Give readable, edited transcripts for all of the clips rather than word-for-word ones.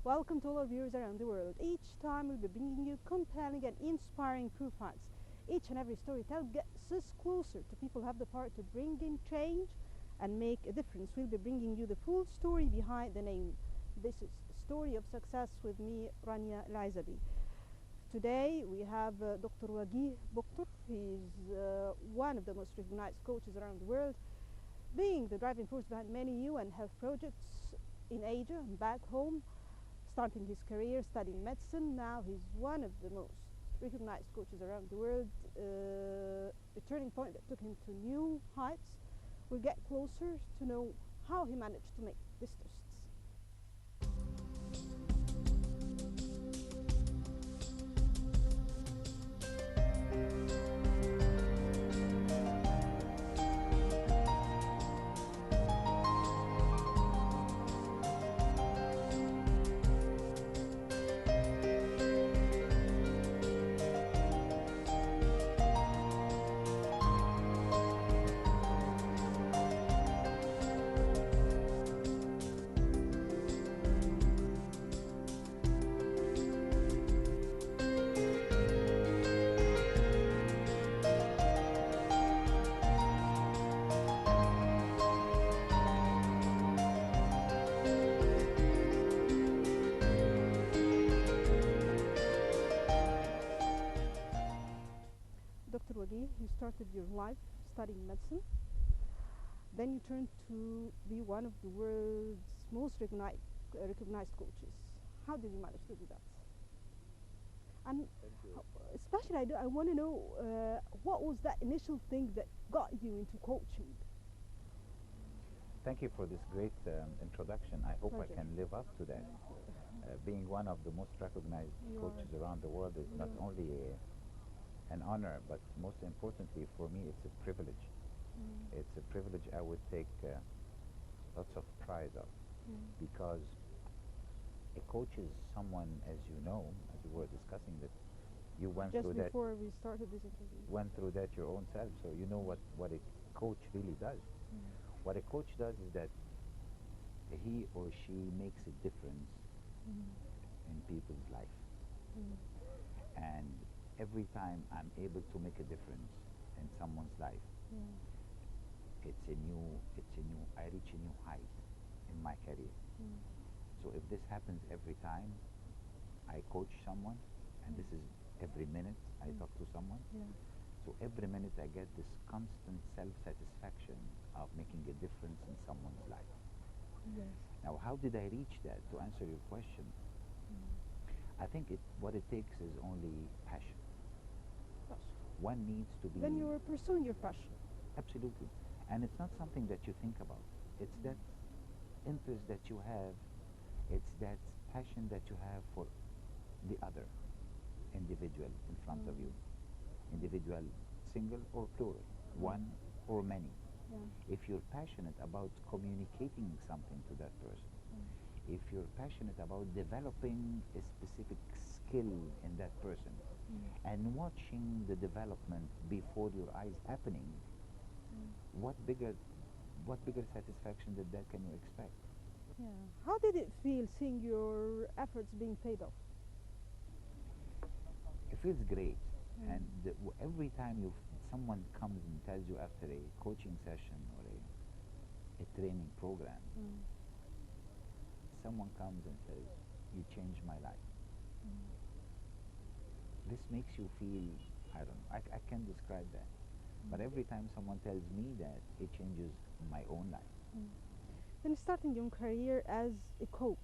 Welcome to all our viewers around the world. Each time we'll be bringing you compelling and inspiring profiles. Each and every storyteller gets us closer to people who have the power to bring in change and make a difference. We'll be bringing you the full story behind the name. This is Story of Success with me, Rania Elizabi. Today we have Dr. Wagih Boctor. He's one of the most recognized coaches around the world, being the driving force behind many UN health projects in Asia and back home. Starting his career studying medicine, now he's one of the most recognized coaches around the world. A turning point that took him to new heights. We'll get closer to know how he managed to make this twist. Dr. Wagih, you started your life studying medicine. Then you turned to be one of the world's most recognized coaches. How did you manage to do that? And especially, I want to know what was that initial thing that got you into coaching? Thank you for this great introduction. I hope Pleasure. I can live up to that. Being one of the most recognized coaches around the world is not only an honor, but most importantly for me, it's a privilege. It's a privilege I would take lots of pride of, because a coach is someone, as you know, as we were discussing, that you went Just through that. before we started this interview. Went through that your own self, so you know what a coach really does. What a coach does is that he or she makes a difference in people's life. And every time I'm able to make a difference in someone's life, I reach a new height in my career. So if this happens every time I coach someone, and this is every minute I talk to someone, so every minute I get this constant self-satisfaction of making a difference in someone's life. Now, how did I reach that? To answer your question, I think what it takes is only passion. One needs to be... Then you were pursuing your passion. Absolutely. And it's not something that you think about. It's that interest that you have. It's that passion that you have for the other individual in front of you. Individual, single or plural, one or many. If you're passionate about communicating something to that person, if you're passionate about developing a specific skill in that person, and watching the development before your eyes happening, what bigger satisfaction than that can you expect? How did it feel seeing your efforts being paid off? It feels great. And every time someone comes and tells you after a coaching session or a training program, someone comes and says, "You changed my life." This makes you feel, I don't know, I can't describe that. But every time someone tells me that, it changes my own life. Then starting your career as a coach,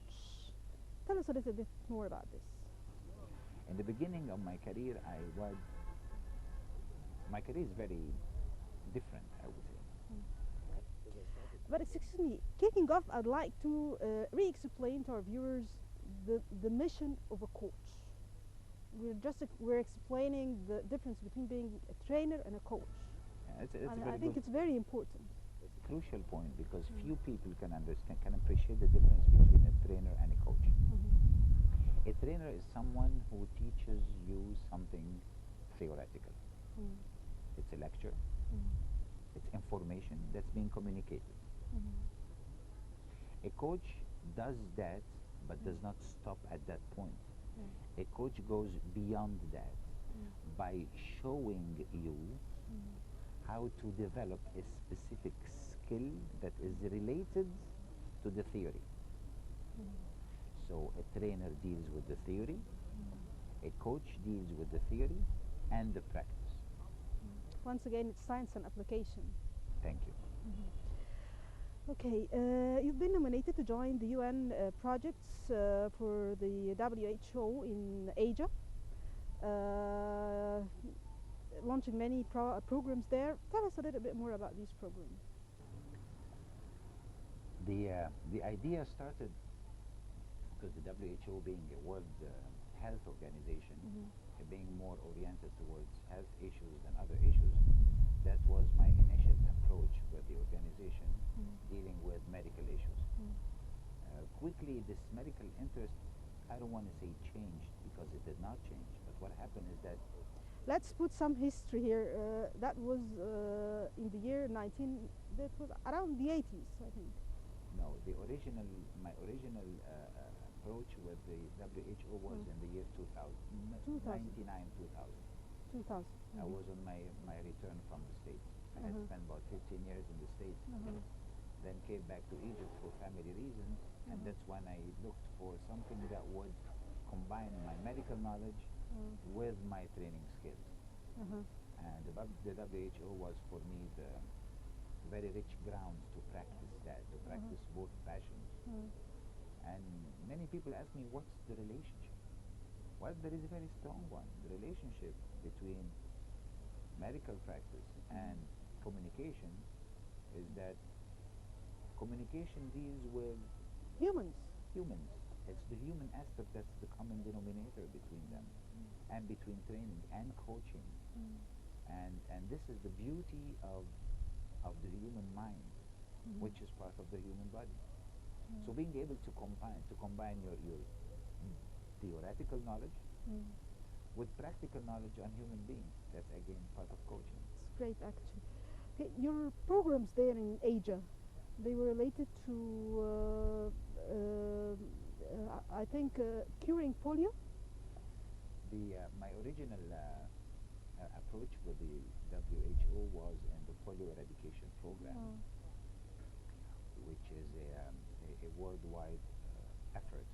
tell us a little bit more about this. In the beginning of my career, my career is very different, I would say. But excuse me, kicking off, I'd like to re-explain to our viewers the mission of a coach. We're explaining the difference between being a trainer and a coach. I think it's very important. It's a crucial point, because few people can appreciate the difference between a trainer and a coach. A trainer is someone who teaches you something theoretical. It's a lecture. It's information that's being communicated. A coach does that but does not stop at that point. Mm. A coach goes beyond that by showing you how to develop a specific skill that is related to the theory. So a trainer deals with the theory, a coach deals with the theory and the practice. Once again, it's science and application. Thank you. Okay, you've been nominated to join the UN projects for the WHO in Asia, launching many programs there. Tell us a little bit more about these programs. The idea started because the WHO, being a World Health Organization, being more oriented towards health issues than other issues, that was my initial approach with the organization, dealing with medical issues. Quickly, this medical interest, I don't want to say changed, because it did not change, but what happened is that... Let's put some history here. That was in the year that was around the 80s, I think. No, my original approach with the WHO was in the year 2000, 99, 2000. I was on my return from the States. I had spent about 15 years in the States, then came back to Egypt for family reasons, and that's when I looked for something that would combine my medical knowledge with my training skills. And the WHO was for me the very rich grounds to practice that, to practice both passions. And many people ask me, what's the relationship? Well, there is a very strong one. The relationship between medical practice and communication is that communication deals with humans. It's the human aspect that's the common denominator between them, and between training and coaching. And this is the beauty of the human mind, which is part of the human body. So being able to combine your theoretical knowledge with practical knowledge on human beings, that's again part of coaching. It's great, actually. Okay, your programs there in Asia, they were related to I think curing polio. My original approach with the WHO was in the polio eradication program, which is a worldwide effort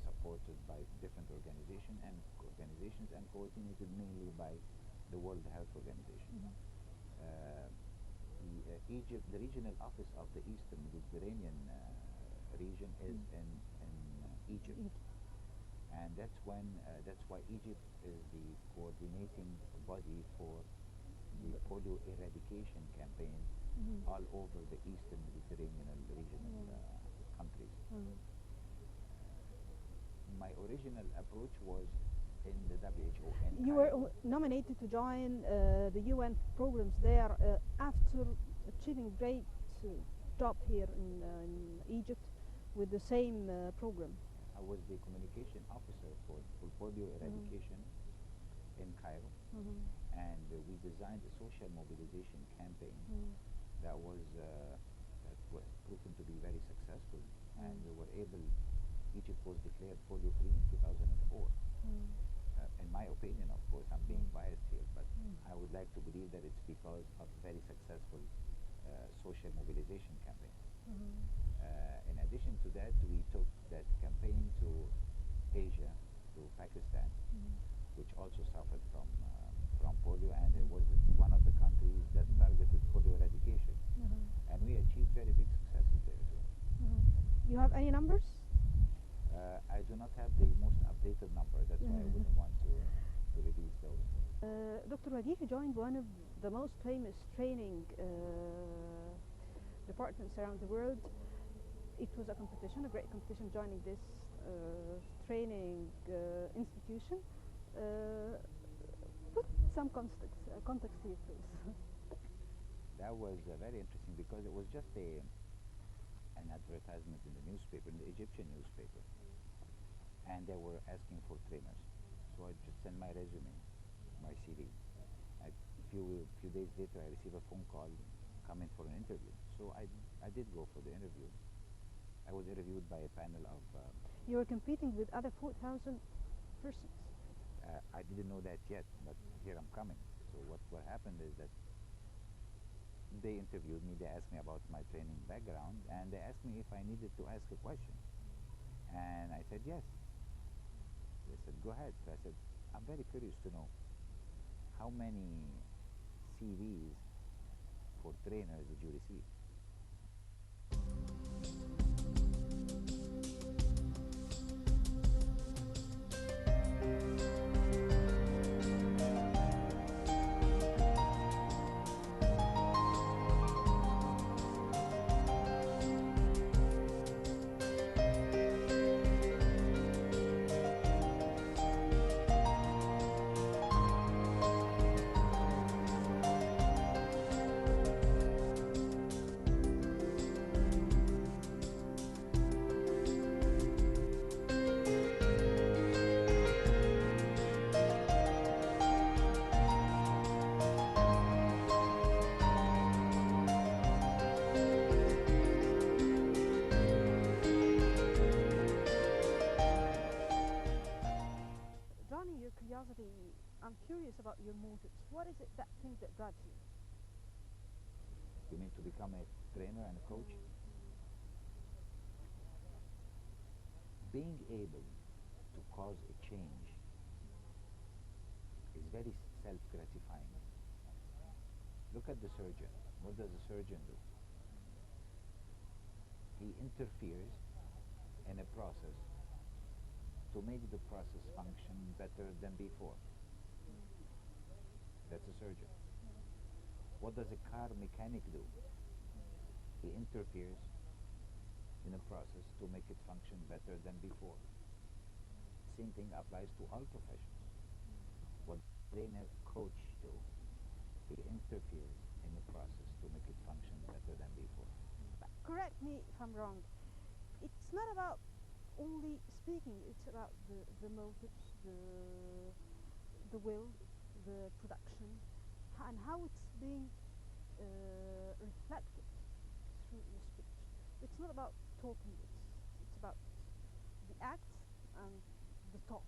supported by different organizations and coordinated mainly by the World Health Organization. Egypt, the regional office of the Eastern Mediterranean region is in Egypt. And that's why Egypt is the coordinating body for the polio eradication campaign all over the Eastern Mediterranean regional countries. My original approach was in the WHO. You were nominated to join the UN programs there after achieving great job here in Egypt with the same program. I was the communication officer for polio eradication in Cairo, and we designed a social mobilization campaign that was proven to be very successful, and we were able. Egypt was declared polio-free in 2004. In my opinion, of course, I'm being biased here, but I would like to believe that it's because of very successful social mobilization campaign. In addition to that, we took that campaign to Asia, to Pakistan, which also suffered from polio, and it was one of the countries that targeted polio eradication. And we achieved very big successes there too. You have any numbers? I do not have the most updated number, that's why I wouldn't want to release those. Dr. Wagih joined one of the most famous training departments around the world. It was a competition, a great competition, joining this training institution. Put some context here, please. That was very interesting because it was just an advertisement in the newspaper, in the Egyptian newspaper, and they were asking for trainers. So I just sent my resume, my CV. A few days later, I received a phone call coming for an interview. So I did go for the interview. I was interviewed by a panel of You were competing with other 4,000 persons. I didn't know that yet, but here I'm coming. So what happened is that they interviewed me, they asked me about my training background, and they asked me if I needed to ask a question. And I said yes. They said, go ahead. So I said, I'm very curious to know how many CVs for trainers did you receive? Drowning your curiosity, I'm curious about your motives. What is it that thing that drives you? You mean to become a trainer and a coach? Being able to cause a change is very self-gratifying. Look at the surgeon. What does a surgeon do? He interferes in a process to make the process function better than before. That's a surgeon. What does a car mechanic do? He interferes in a process to make it function better than before. Same thing applies to all professions. What does a trainer coach do? He interferes in the process to make it function better than before. Correct me if I'm wrong. It's not about only speaking, it's about the motives, the will, the production, and how it's being reflected through your speech. It's not about talking, it's about the act and the talk.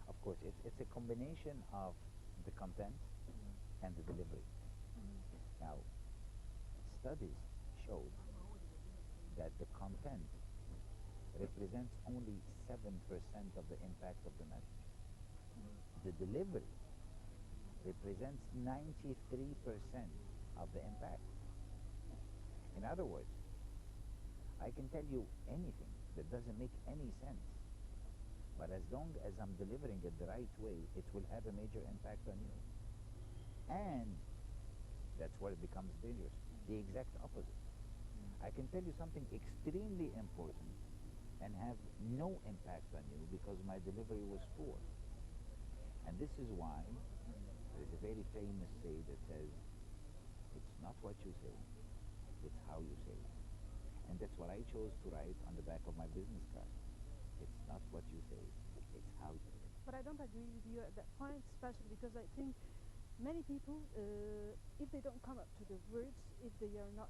Of course, it's a combination of the content and the delivery. Now, studies show that the content represents only 7% of the impact of the message. The delivery represents 93% of the impact. In other words, I can tell you anything that doesn't make any sense, but as long as I'm delivering it the right way, it will have a major impact on you. And that's where it becomes dangerous. The exact opposite. I can tell you something extremely important and have no impact on you because my delivery was poor. And this is why there's a very famous say that says, it's not what you say, it's how you say it. And that's what I chose to write on the back of my business card. It's not what you say, it's how you say it. But I don't agree with you at that point, especially because I think many people, if they don't come up to the words, if they are not